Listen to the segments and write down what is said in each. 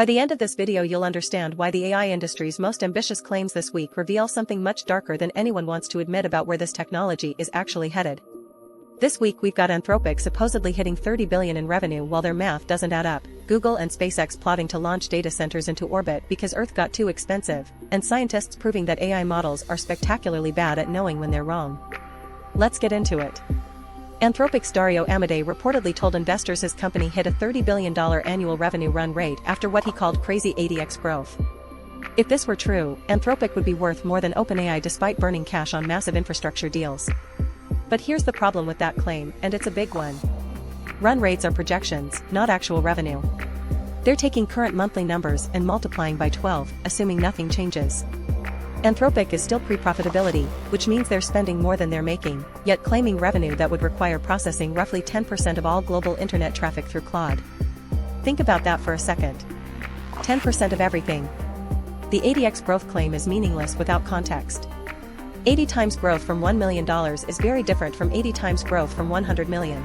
By the end of this video you'll understand why the AI industry's most ambitious claims this week reveal something much darker than anyone wants to admit about where this technology is actually headed. This week we've got Anthropic supposedly hitting $30 billion in revenue while their math doesn't add up, Google and SpaceX plotting to launch data centers into orbit because Earth got too expensive, and scientists proving that AI models are spectacularly bad at knowing when they're wrong. Let's get into it. Anthropic's Dario Amodei reportedly told investors his company hit a $30 billion annual revenue run rate after what he called crazy 80x growth. If this were true, Anthropic would be worth more than OpenAI despite burning cash on massive infrastructure deals. But here's the problem with that claim, and it's a big one. Run rates are projections, not actual revenue. They're taking current monthly numbers and multiplying by 12, assuming nothing changes. Anthropic is still pre-profitability, which means they're spending more than they're making, yet claiming revenue that would require processing roughly 10% of all global internet traffic through Claude. Think about that for a second. 10% of everything. The 80x growth claim is meaningless without context. 80 times growth from $1 million is very different from 80 times growth from $100 million.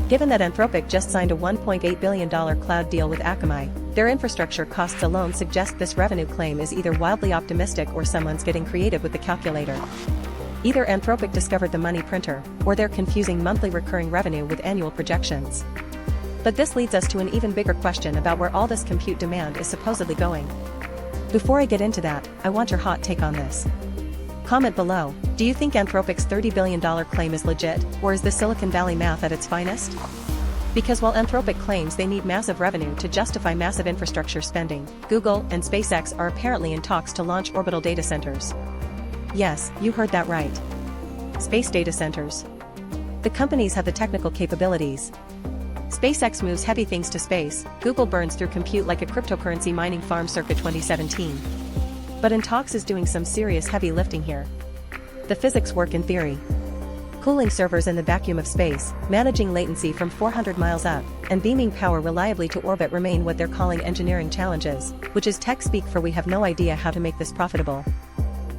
Given that Anthropic just signed a $1.8 billion cloud deal with Akamai, their infrastructure costs alone suggest this revenue claim is either wildly optimistic or someone's getting creative with the calculator. Either Anthropic discovered the money printer, or they're confusing monthly recurring revenue with annual projections. But this leads us to an even bigger question about where all this compute demand is supposedly going. Before I get into that, I want your hot take on this. Comment below, do you think Anthropic's $30 billion claim is legit, or is the Silicon Valley math at its finest? Because while Anthropic claims they need massive revenue to justify massive infrastructure spending, Google and SpaceX are apparently in talks to launch orbital data centers. Yes, you heard that right. Space data centers. The companies have the technical capabilities. SpaceX moves heavy things to space, Google burns through compute like a cryptocurrency mining farm circa 2017. But in talks is doing some serious heavy lifting here. The physics work in theory. Cooling servers in the vacuum of space, managing latency from 400 miles up, and beaming power reliably to orbit remain what they're calling engineering challenges, which is tech speak for we have no idea how to make this profitable.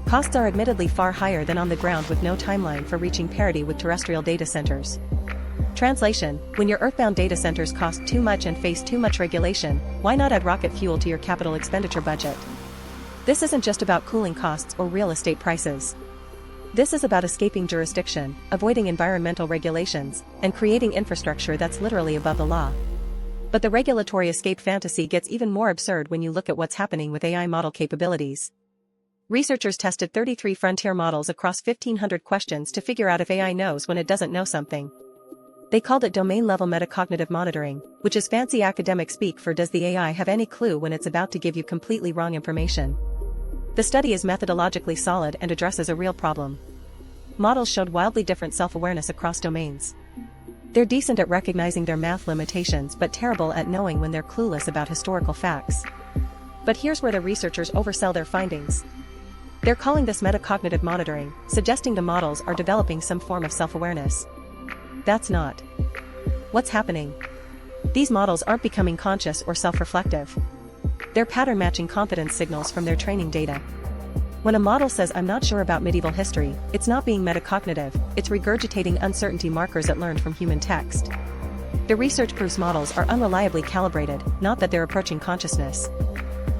Costs are admittedly far higher than on the ground with no timeline for reaching parity with terrestrial data centers. Translation, when your earthbound data centers cost too much and face too much regulation, why not add rocket fuel to your capital expenditure budget? This isn't just about cooling costs or real estate prices. This is about escaping jurisdiction, avoiding environmental regulations, and creating infrastructure that's literally above the law. But the regulatory escape fantasy gets even more absurd when you look at what's happening with AI model capabilities. Researchers tested 33 frontier models across 1,500 questions to figure out if AI knows when it doesn't know something. They called it domain-level metacognitive monitoring, which is fancy academic speak for does the AI have any clue when it's about to give you completely wrong information. The study is methodologically solid and addresses a real problem. Models showed wildly different self-awareness across domains. They're decent at recognizing their math limitations but terrible at knowing when they're clueless about historical facts. But here's where the researchers oversell their findings. They're calling this metacognitive monitoring, suggesting the models are developing some form of self-awareness. That's not what's happening. These models aren't becoming conscious or self-reflective. They're pattern-matching confidence signals from their training data. When a model says I'm not sure about medieval history, it's not being metacognitive, it's regurgitating uncertainty markers it learned from human text. The research proves models are unreliably calibrated, not that they're approaching consciousness.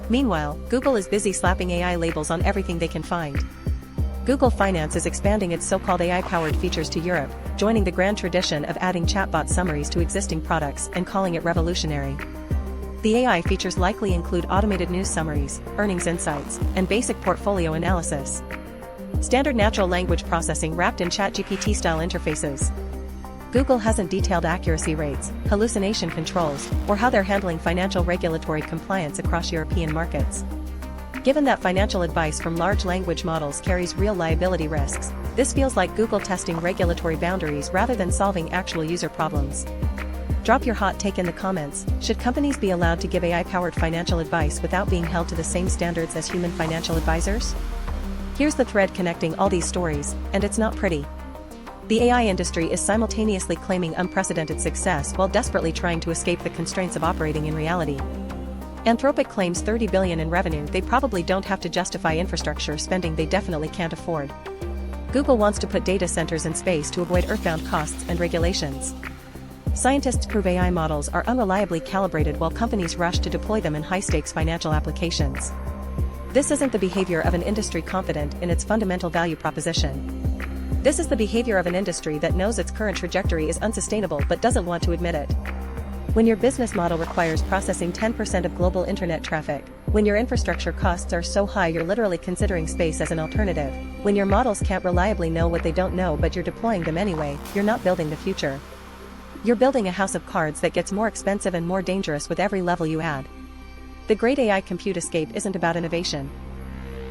Meanwhile, Google is busy slapping AI labels on everything they can find. Google Finance is expanding its so-called AI-powered features to Europe, joining the grand tradition of adding chatbot summaries to existing products and calling it revolutionary. The AI features likely include automated news summaries, earnings insights, and basic portfolio analysis. Standard natural language processing wrapped in ChatGPT-style interfaces. Google hasn't detailed accuracy rates, hallucination controls, or how they're handling financial regulatory compliance across European markets. Given that financial advice from large language models carries real liability risks, this feels like Google testing regulatory boundaries rather than solving actual user problems. Drop your hot take in the comments. Should companies be allowed to give AI-powered financial advice without being held to the same standards as human financial advisors? Here's the thread connecting all these stories, and it's not pretty. The AI industry is simultaneously claiming unprecedented success while desperately trying to escape the constraints of operating in reality. Anthropic claims $30 billion in revenue they probably don't have to justify infrastructure spending they definitely can't afford. Google wants to put data centers in space to avoid earthbound costs and regulations. Scientists prove AI models are unreliably calibrated while companies rush to deploy them in high-stakes financial applications. This isn't the behavior of an industry confident in its fundamental value proposition. This is the behavior of an industry that knows its current trajectory is unsustainable but doesn't want to admit it. When your business model requires processing 10% of global internet traffic, when your infrastructure costs are so high you're literally considering space as an alternative, when your models can't reliably know what they don't know but you're deploying them anyway, you're not building the future. You're building a house of cards that gets more expensive and more dangerous with every level you add. The great AI compute escape isn't about innovation.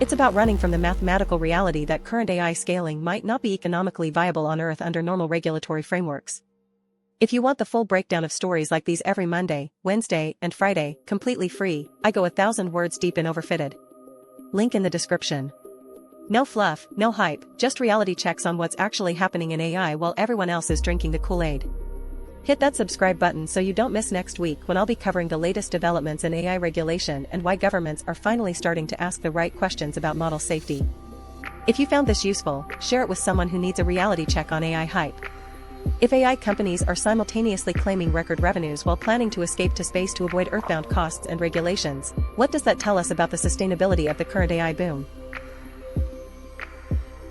It's about running from the mathematical reality that current AI scaling might not be economically viable on Earth under normal regulatory frameworks. If you want the full breakdown of stories like these every Monday, Wednesday, and Friday, completely free, I go 1,000 words deep in Overfitted. Link in the description. No fluff, no hype, just reality checks on what's actually happening in AI while everyone else is drinking the Kool-Aid. Hit that subscribe button so you don't miss next week when I'll be covering the latest developments in AI regulation and why governments are finally starting to ask the right questions about model safety. If you found this useful, share it with someone who needs a reality check on AI hype. If AI companies are simultaneously claiming record revenues while planning to escape to space to avoid earthbound costs and regulations, what does that tell us about the sustainability of the current AI boom?